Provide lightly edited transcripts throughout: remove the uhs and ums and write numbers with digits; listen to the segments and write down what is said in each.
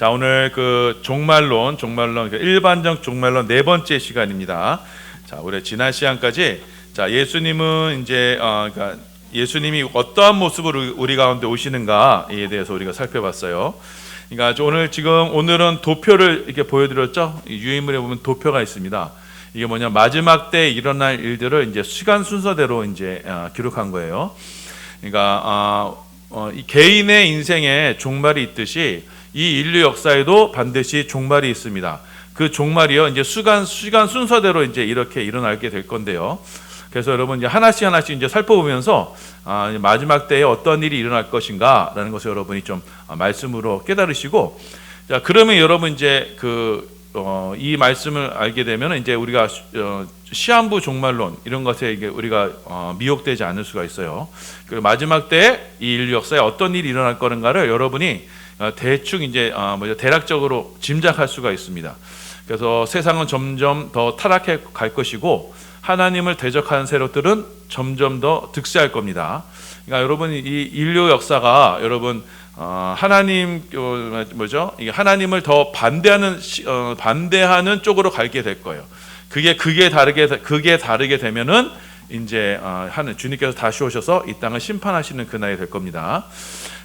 자, 오늘 그 종말론 일반적 종말론 네 번째 시간입니다. 자, 우리 지난 시간까지 자, 예수님은 이제 그러니까 예수님이 어떠한 모습으로 우리 가운데 오시는가에 대해서 우리가 살펴봤어요. 그러니까 오늘은 도표를 이렇게 보여드렸죠. 유인물에 보면 도표가 있습니다. 이게 뭐냐, 마지막 때 일어날 일들을 이제 시간 순서대로 이제 기록한 거예요. 그러니까 이 개인의 인생에 종말이 있듯이 이 인류 역사에도 반드시 종말이 있습니다. 그 종말이요, 이제 시간 순서대로 이제 이렇게 일어나게 될 건데요. 그래서 여러분 이제 하나씩 이제 살펴보면서 마지막 때에 어떤 일이 일어날 것인가라는 것을 여러분이 좀 말씀으로 깨달으시고, 자, 그러면 여러분 이제 이 말씀을 알게 되면 이제 우리가 시한부 종말론 이런 것에 이게 우리가 미혹되지 않을 수가 있어요. 그리고 마지막 때에 이 인류 역사에 어떤 일이 일어날 거는가를 여러분이 대충 이제 대략적으로 짐작할 수가 있습니다. 그래서 세상은 점점 더 타락해 갈 것이고 하나님을 대적하는 세력들은 점점 더 득세할 겁니다. 그러니까 여러분 이 인류 역사가 여러분 하나님 이게 하나님을 더 반대하는 쪽으로 가게 될 거예요. 그게 다르게 되면은 이제 주님께서 다시 오셔서 이 땅을 심판하시는 그날이 될 겁니다.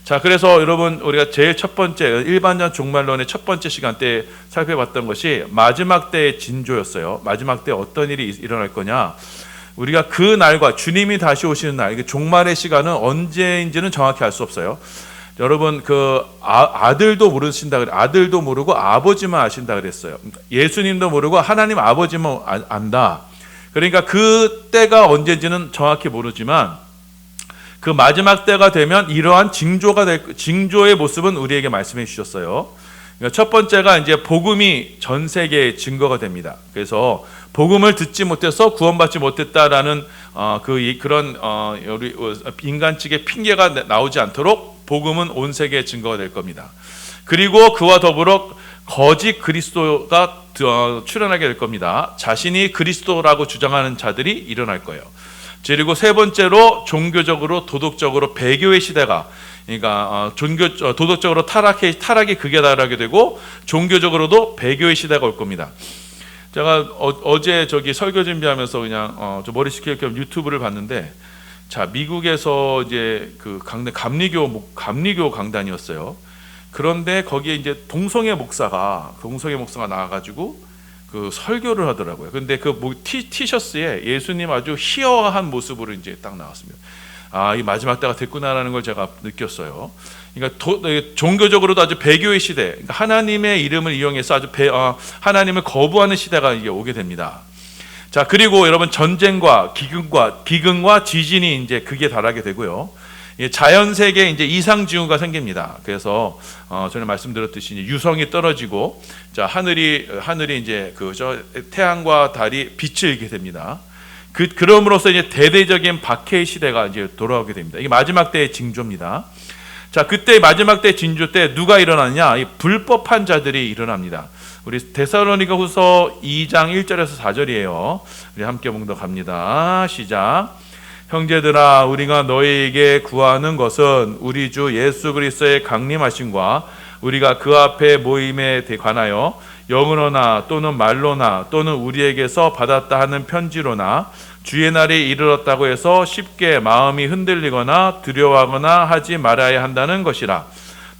자, 그래서 여러분 우리가 제일 첫 번째 일반적 종말론의 첫 번째 시간 때 살펴봤던 것이 마지막 때의 징조였어요. 마지막 때 어떤 일이 일어날 거냐, 우리가 그 날과 주님이 다시 오시는 날, 이게 종말의 시간은 언제인지는 정확히 알 수 없어요. 여러분 아들도 모르신다 그래, 아들도 모르고 아버지만 아신다 그랬어요. 예수님도 모르고 하나님 아버지만 안다. 그러니까 그 때가 언제인지는 정확히 모르지만 그 마지막 때가 되면 이러한 징조의 모습은 우리에게 말씀해 주셨어요. 그러니까 첫 번째가 이제 복음이 전 세계의 증거가 됩니다. 그래서 복음을 듣지 못해서 구원받지 못했다라는 그런 인간 측의 핑계가 나오지 않도록 복음은 온 세계의 증거가 될 겁니다. 그리고 그와 더불어 거짓 그리스도가 출현하게 될 겁니다. 자신이 그리스도라고 주장하는 자들이 일어날 거예요. 그리고 세 번째로 종교적으로 도덕적으로 배교의 시대가, 그러니까 도덕적으로 타락이 극에 달하게 되고 종교적으로도 배교의 시대가 올 겁니다. 제가 어제 설교 준비하면서 그냥 머리 식힐 겸 유튜브를 봤는데, 자, 미국에서 이제 감리교 강단이었어요. 그런데 거기에 이제 동성애 목사가 나와가지고 설교를 하더라고요. 근데 티셔츠에 예수님 아주 희어한 모습으로 이제 딱 나왔습니다. 이 마지막 때가 됐구나라는 걸 제가 느꼈어요. 그러니까 종교적으로도 아주 배교의 시대, 그러니까 하나님의 이름을 이용해서 하나님을 거부하는 시대가 이게 오게 됩니다. 자, 그리고 여러분 전쟁과 기근과 지진이 이제 극에 달하게 되고요. 자연 세계에 이제 이상 징후가 생깁니다. 그래서 전에 말씀드렸듯이 유성이 떨어지고, 자, 하늘이 이제 태양과 달이 빛을 잃게 됩니다. 그럼으로써 이제 대대적인 박해의 시대가 이제 돌아오게 됩니다. 이게 마지막 때의 징조입니다. 자, 그때 마지막 때 징조 때 누가 일어나냐? 이 불법한 자들이 일어납니다. 우리 데살로니가후서 2장 1절에서 4절이에요. 우리 함께 봉독합니다. 시작. 형제들아, 우리가 너희에게 구하는 것은 우리 주 예수 그리스도의 강림하심과 우리가 그 앞에 모임에 관하여 영으로나 또는 말로나 또는 우리에게서 받았다 하는 편지로나 주의 날이 이르렀다고 해서 쉽게 마음이 흔들리거나 두려워하거나 하지 말아야 한다는 것이라.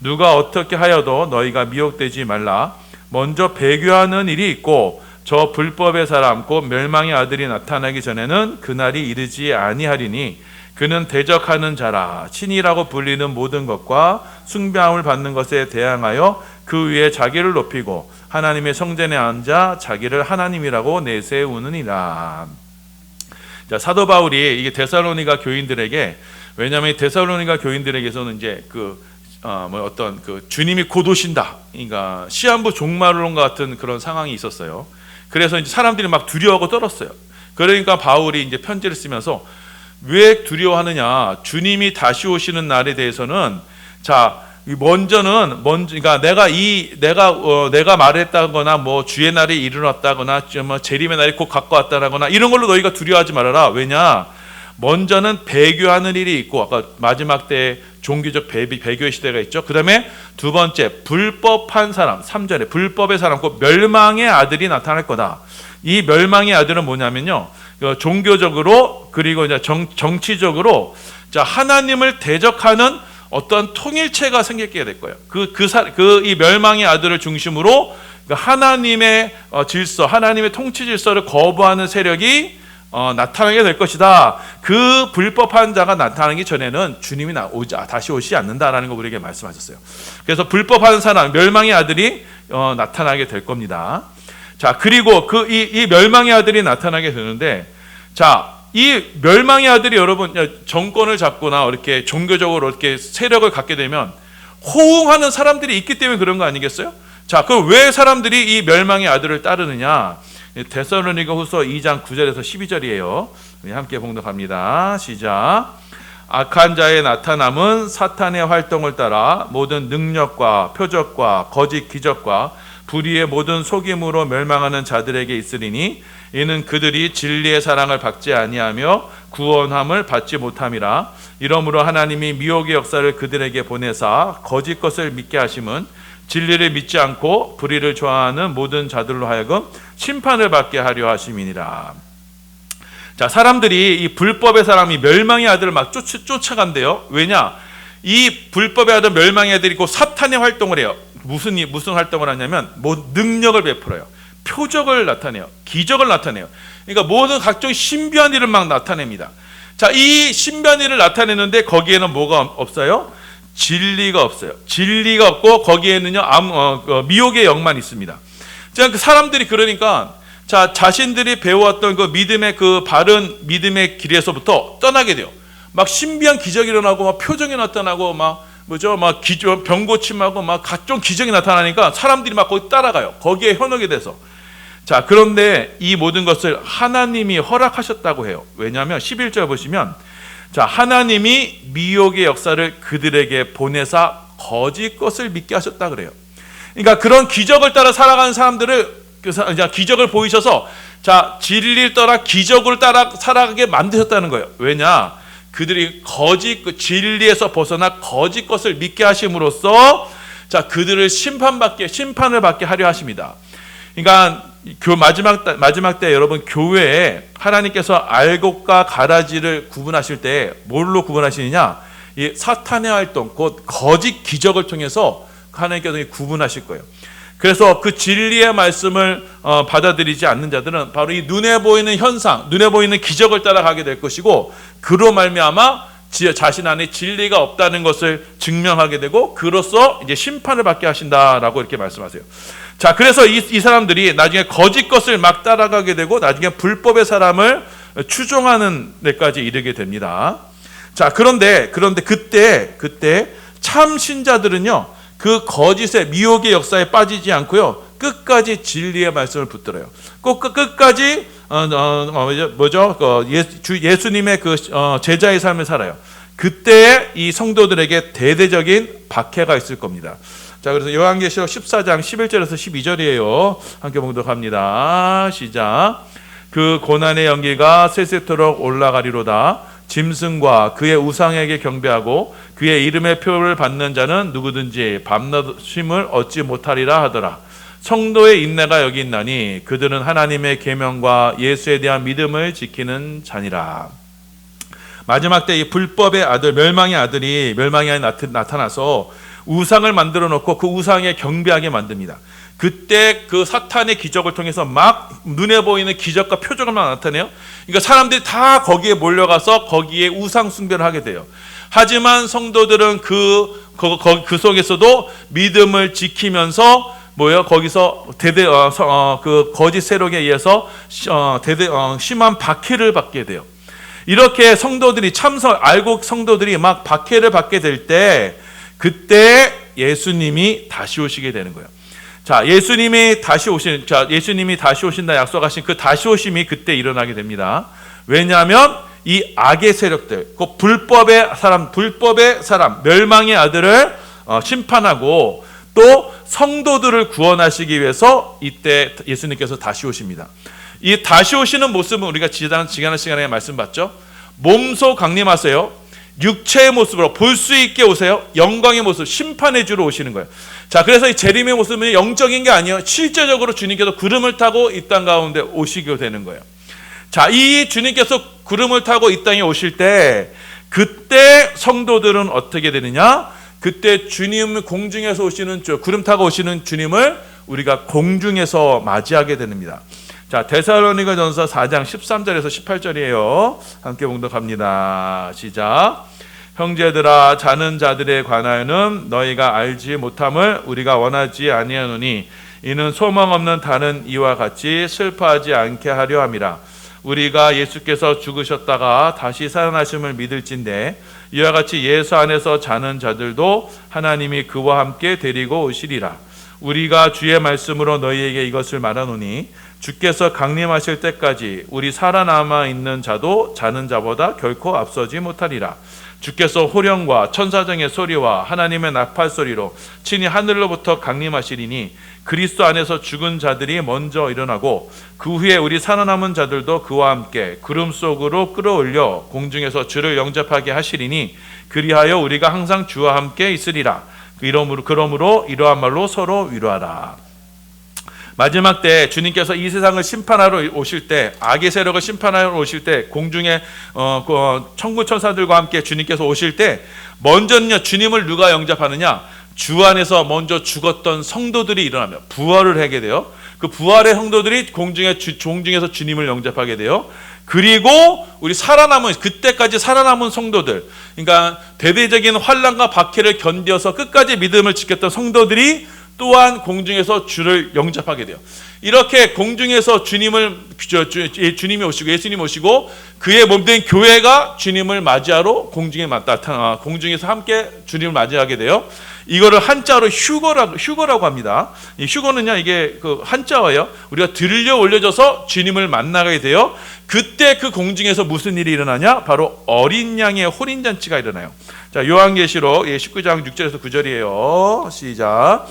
누가 어떻게 하여도 너희가 미혹되지 말라. 먼저 배교하는 일이 있고 저 불법의 사람 곧 멸망의 아들이 나타나기 전에는 그날이 이르지 아니하리니 그는 대적하는 자라. 신이라고 불리는 모든 것과 숭배함을 받는 것에 대항하여 그 위에 자기를 높이고 하나님의 성전에 앉아 자기를 하나님이라고 내세우느니라. 자, 사도 바울이 이게 데살로니가 교인들에게, 왜냐하면 데살로니가 교인들에게서는 이제 주님이 곧 오신다, 그러니까 시한부 종말론 같은 그런 상황이 있었어요. 그래서 이제 사람들이 막 두려워하고 떨었어요. 그러니까 바울이 이제 편지를 쓰면서 왜 두려워하느냐? 주님이 다시 오시는 날에 대해서는, 자, 그러니까 내가 말했다거나 주의 날이 이르렀다거나 재림의 날이 곧 가까웠다거나 이런 걸로 너희가 두려워하지 말아라. 왜냐? 먼저는 배교하는 일이 있고, 아까 마지막 때 종교적 배교의 시대가 있죠. 그 다음에 두 번째, 불법한 사람, 3절에 불법의 사람, 곧 멸망의 아들이 나타날 거다. 이 멸망의 아들은 뭐냐면요, 종교적으로 그리고 이제 정치적으로 하나님을 대적하는 어떤 통일체가 생기게 될 거예요. 이 멸망의 아들을 중심으로 하나님의 질서, 하나님의 통치 질서를 거부하는 세력이 나타나게 될 것이다. 그 불법한 자가 나타나기 전에는 주님이 다시 오시지 않는다라는 거 우리에게 말씀하셨어요. 그래서 불법한 사람, 멸망의 아들이 나타나게 될 겁니다. 자, 그리고 이 멸망의 아들이 나타나게 되는데, 자, 이 멸망의 아들이 여러분 정권을 잡거나 이렇게 종교적으로 이렇게 세력을 갖게 되면 호응하는 사람들이 있기 때문에 그런 거 아니겠어요? 자, 그럼 왜 사람들이 이 멸망의 아들을 따르느냐? 데살로니가후서 2장 9절에서 12절이에요. 함께 봉독합니다. 시작. 악한 자의 나타남은 사탄의 활동을 따라 모든 능력과 표적과 거짓 기적과 불의의 모든 속임으로 멸망하는 자들에게 있으리니 이는 그들이 진리의 사랑을 받지 아니하며 구원함을 받지 못함이라. 이러므로 하나님이 미혹의 역사를 그들에게 보내사 거짓 것을 믿게 하심은 진리를 믿지 않고 불의를 좋아하는 모든 자들로 하여금 심판을 받게 하려 하심이니라. 자, 사람들이 이 불법의 사람이 멸망의 아들을 막 쫓아간대요. 왜냐? 이 불법의 아들 멸망의 아들이 곧 사탄의 활동을 해요. 무슨 활동을 하냐면 능력을 베풀어요. 표적을 나타내요. 기적을 나타내요. 그러니까 모든 각종 신비한 일을 막 나타냅니다. 자, 이 신비한 일을 나타내는데 거기에는 뭐가 없어요? 진리가 없어요. 진리가 없고 거기에는요 미혹의 영만 있습니다. 자, 그 사람들이 그러니까 자신들이 배워왔던 그 믿음의 그 바른 믿음의 길에서부터 떠나게 돼요. 막 신비한 기적이 일어나고 막 표정이 나타나고 막 병 고침하고 막 각종 기적이 나타나니까 사람들이 막 거기 따라가요. 거기에 현혹이 돼서. 자, 그런데 이 모든 것을 하나님이 허락하셨다고 해요. 왜냐하면 11절 보시면, 자, 하나님이 미혹의 역사를 그들에게 보내사 거짓 것을 믿게 하셨다 그래요. 그러니까 그런 기적을 따라 살아가는 사람들을 기적을 보이셔서 진리를 따라 기적을 따라 살아가게 만드셨다는 거예요. 왜냐? 그들이 진리에서 벗어나 거짓 것을 믿게 하심으로써 그들을 심판을 받게 하려 하십니다. 그러니까 마지막 때 여러분 교회에 하나님께서 알곡과 가라지를 구분하실 때 뭘로 구분하시느냐? 이 사탄의 활동, 곧 거짓 기적을 통해서 하나님께서 구분하실 거예요. 그래서 그 진리의 말씀을 받아들이지 않는 자들은 바로 이 눈에 보이는 현상, 눈에 보이는 기적을 따라가게 될 것이고, 그로 말미암아 자신 안에 진리가 없다는 것을 증명하게 되고, 그로써 이제 심판을 받게 하신다라고 이렇게 말씀하세요. 자, 그래서 이 사람들이 나중에 거짓 것을 막 따라가게 되고, 나중에 불법의 사람을 추종하는 데까지 이르게 됩니다. 자, 그런데 그때 참 신자들은요, 그 거짓의 미혹의 역사에 빠지지 않고요, 끝까지 진리의 말씀을 붙들어요. 끝까지 예수님의 그 제자의 삶을 살아요. 그때 이 성도들에게 대대적인 박해가 있을 겁니다. 자, 그래서 요한계시록 14장 11절에서 12절이에요. 함께 봉독합니다. 시작. 그 고난의 연기가 세세토록 올라가리로다. 짐승과 그의 우상에게 경배하고 그의 이름의 표를 받는 자는 누구든지 밤낮 쉼을 얻지 못하리라 하더라. 성도의 인내가 여기 있나니 그들은 하나님의 계명과 예수에 대한 믿음을 지키는 자니라. 마지막 때 이 불법의 아들, 멸망의 아들이 나타나서 우상을 만들어 놓고 그 우상에 경배하게 만듭니다. 그때 그 사탄의 기적을 통해서 막 눈에 보이는 기적과 표적을 막 나타내요. 그러니까 사람들이 다 거기에 몰려가서 거기에 우상 숭배를 하게 돼요. 하지만 성도들은 그 속에서도 믿음을 지키면서 거기서 그 거짓 세력에 의해서 심한 박해를 받게 돼요. 이렇게 성도들이 알곡 성도들이 막 박해를 받게 될 때, 그때 예수님이 다시 오시게 되는 거예요. 자, 예수님이 다시 오신다 약속하신 그 다시 오심이 그때 일어나게 됩니다. 왜냐하면 이 악의 세력들, 그 불법의 사람, 멸망의 아들을 심판하고 또 성도들을 구원하시기 위해서 이때 예수님께서 다시 오십니다. 이 다시 오시는 모습은 우리가 지난 시간에 말씀 봤죠. 몸소 강림하세요. 육체의 모습으로 볼 수 있게 오세요. 영광의 모습, 심판의 주로 오시는 거예요. 자, 그래서 이 재림의 모습은 영적인 게 아니에요. 실제적으로 주님께서 구름을 타고 이 땅 가운데 오시게 되는 거예요. 자, 이 주님께서 구름을 타고 이 땅에 오실 때 그때 성도들은 어떻게 되느냐? 그때 주님 공중에서 오시는 구름 타고 오시는 주님을 우리가 공중에서 맞이하게 됩니다. 자, 데살로니가전서 4장 13절에서 18절이에요. 함께 봉독합니다. 시작. 형제들아, 자는 자들에 관하여는 너희가 알지 못함을 우리가 원하지 아니하노니 이는 소망 없는 다른 이와 같이 슬퍼하지 않게 하려 함이라. 우리가 예수께서 죽으셨다가 다시 살아나심을 믿을진대 이와 같이 예수 안에서 자는 자들도 하나님이 그와 함께 데리고 오시리라. 우리가 주의 말씀으로 너희에게 이것을 말하노니 주께서 강림하실 때까지 우리 살아남아 있는 자도 자는 자보다 결코 앞서지 못하리라. 주께서 호령과 천사장의 소리와 하나님의 나팔 소리로 친히 하늘로부터 강림하시리니 그리스도 안에서 죽은 자들이 먼저 일어나고 그 후에 우리 살아남은 자들도 그와 함께 구름 속으로 끌어올려 공중에서 주를 영접하게 하시리니 그리하여 우리가 항상 주와 함께 있으리라. 그러므로 이러한 말로 서로 위로하라. 마지막 때 주님께서 이 세상을 심판하러 오실 때, 악의 세력을 심판하러 오실 때, 공중에 천군 천사들과 함께 주님께서 오실 때 먼저는요, 주님을 누가 영접하느냐? 주 안에서 먼저 죽었던 성도들이 일어나며 부활을 하게 돼요. 그 부활의 성도들이 공중에서 주님을 영접하게 돼요. 그리고 우리 그때까지 살아남은 성도들, 그러니까 대대적인 환난과 박해를 견뎌서 끝까지 믿음을 지켰던 성도들이 또한 공중에서 주를 영접하게 돼요. 이렇게 공중에서 주님이 오시고 예수님 오시고 그의 몸된 교회가 주님을 맞이하러 공중에서 함께 주님을 맞이하게 돼요. 이거를 한자로 휴거라고 합니다. 이 휴거는요, 이게 그 한자어예요. 우리가 들려 올려져서 주님을 만나게 돼요. 그때 그 공중에서 무슨 일이 일어나냐? 바로 어린 양의 혼인잔치가 일어나요. 자, 요한계시록 19장 6절에서 9절이에요. 시작.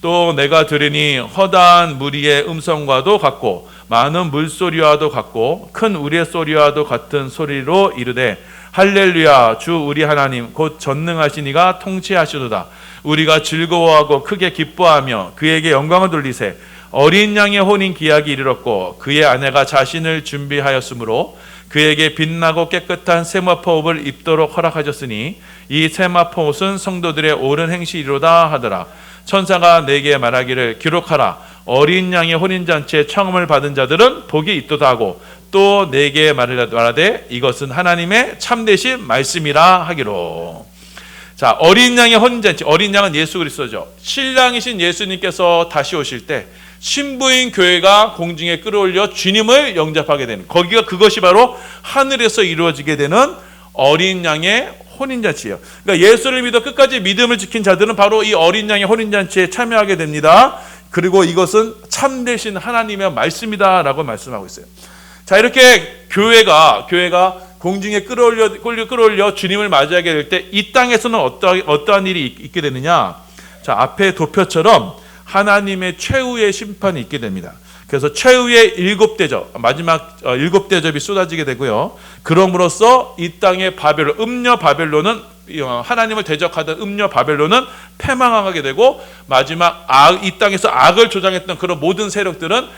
또 내가 들으니 허다한 무리의 음성과도 같고 많은 물소리와도 같고 큰 우리의 소리와도 같은 소리로 이르되 할렐루야, 주 우리 하나님 곧 전능하신 이가 통치하시도다. 우리가 즐거워하고 크게 기뻐하며 그에게 영광을 돌리세. 어린 양의 혼인 기약이 이르렀고 그의 아내가 자신을 준비하였으므로 그에게 빛나고 깨끗한 세마포옷을 입도록 허락하셨으니 이 세마포옷은 성도들의 옳은 행실이로다 하더라. 천사가 내게 말하기를 기록하라. 어린 양의 혼인잔치에 청음을 받은 자들은 복이 있도다 하고 또 내게 말하되 이것은 하나님의 참되신 말씀이라 하기로. 자, 어린 양의 혼인잔치. 어린 양은 예수 그리스도죠. 신랑이신 예수님께서 다시 오실 때 신부인 교회가 공중에 끌어올려 주님을 영접하게 되는, 그것이 바로 하늘에서 이루어지게 되는 어린 양의 혼인잔치예요. 그러니까 예수를 믿어 끝까지 믿음을 지킨 자들은 바로 이 어린 양의 혼인잔치에 참여하게 됩니다. 그리고 이것은 참되신 하나님의 말씀이다라고 말씀하고 있어요. 자, 이렇게 교회가 공중에 끌어올려 주님을 맞이하게 될 때 이 땅에서는 어떠한 일이 있게 되느냐? 자, 앞에 도표처럼 하나님의 최후의 심판이 있게 됩니다. 그래서 최후의 7대접, 마지막 7대접이 쏟아지게 되고요. 그럼으로써 이 땅의 음녀 바벨론은, 하나님을 대적하던 음녀 바벨론은 패망하게 되고, 마지막 이 땅에서 악을 조장했던 그런 모든 세력들은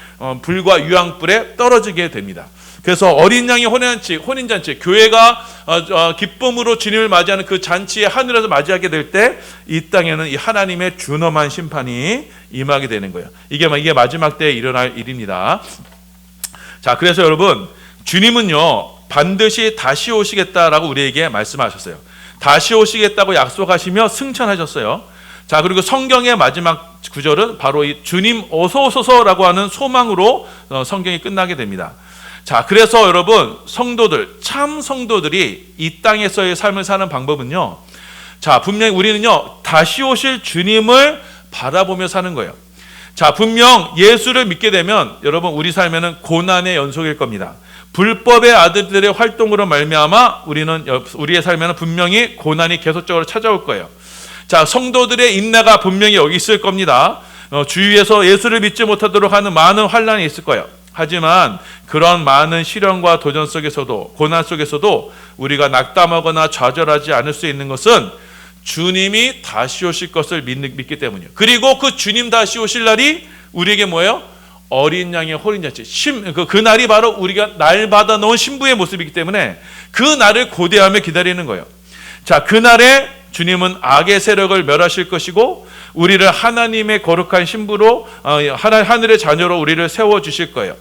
불과 유황불에 떨어지게 됩니다. 그래서 어린 양의 혼인잔치, 교회가 기쁨으로 주님을 맞이하는 그 잔치에 하늘에서 맞이하게 될 때 이 땅에는 이 하나님의 준엄한 심판이 임하게 되는 거예요. 이게 마지막 때에 일어날 일입니다. 자, 그래서 여러분, 주님은요 반드시 다시 오시겠다라고 우리에게 말씀하셨어요. 다시 오시겠다고 약속하시며 승천하셨어요. 자, 그리고 성경의 마지막 구절은 바로 이 주님 어서 오소서라고 하는 소망으로 성경이 끝나게 됩니다. 자, 그래서 여러분, 참 성도들이 이 땅에서의 삶을 사는 방법은요, 자, 분명히 우리는요 다시 오실 주님을 바라보며 사는 거예요. 자, 분명 예수를 믿게 되면 여러분, 우리 삶에는 고난의 연속일 겁니다. 불법의 아들들의 활동으로 말미암아 우리의 삶에는 분명히 고난이 계속적으로 찾아올 거예요. 자, 성도들의 인내가 분명히 여기 있을 겁니다. 주위에서 예수를 믿지 못하도록 하는 많은 환난이 있을 거예요. 하지만 그런 많은 시련과 도전 속에서도, 고난 속에서도 우리가 낙담하거나 좌절하지 않을 수 있는 것은 주님이 다시 오실 것을 믿기 때문이에요. 그리고 그 주님 다시 오실 날이 우리에게 뭐예요? 어린 양의 호린잔치. 그 날이 바로 우리가 날 받아 놓은 신부의 모습이기 때문에 그 날을 고대하며 기다리는 거예요. 자, 그 날에 주님은 악의 세력을 멸하실 것이고 우리를 하나님의 거룩한 신부로, 하늘의 자녀로 우리를 세워주실 거예요.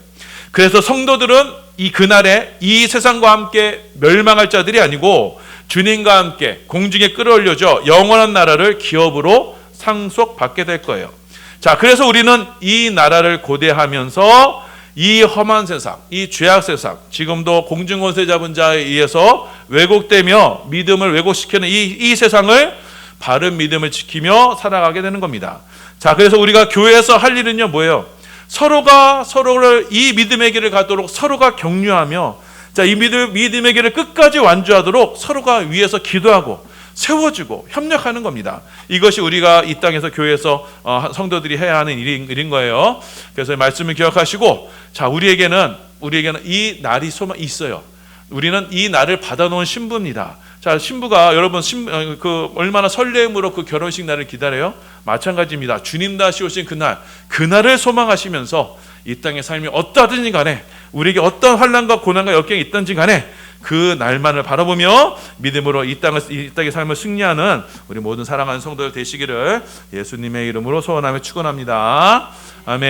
그래서 성도들은 이 그날에 이 세상과 함께 멸망할 자들이 아니고 주님과 함께 공중에 끌어올려져 영원한 나라를 기업으로 상속받게 될 거예요. 자, 그래서 우리는 이 나라를 고대하면서 이 험한 세상, 이 죄악 세상, 지금도 공중권세 잡은 자에 의해서 왜곡되며 믿음을 왜곡시키는 이 세상을 바른 믿음을 지키며 살아가게 되는 겁니다. 자, 그래서 우리가 교회에서 할 일은요, 뭐예요? 서로가 서로를 이 믿음의 길을 가도록 서로가 격려하며, 자, 이 믿음의 길을 끝까지 완주하도록 서로가 위에서 기도하고 세워주고 협력하는 겁니다. 이것이 우리가 이 땅에서 교회에서 성도들이 해야 하는 일인 거예요. 그래서 말씀을 기억하시고, 자, 우리에게는 이 날이 있어요. 우리는 이 날을 받아놓은 신부입니다. 자, 신부가 여러분 얼마나 설레임으로 그 결혼식 날을 기다려요? 마찬가지입니다. 주님 다시 오신 그날을 소망하시면서 이 땅의 삶이 어떠하든지 간에, 우리에게 어떤 환난과 고난과 역경이 있든지 간에 그 날만을 바라보며 믿음으로 이 땅의 삶을 승리하는 우리 모든 사랑하는 성도들 되시기를 예수님의 이름으로 소원하며 축원합니다. 아멘.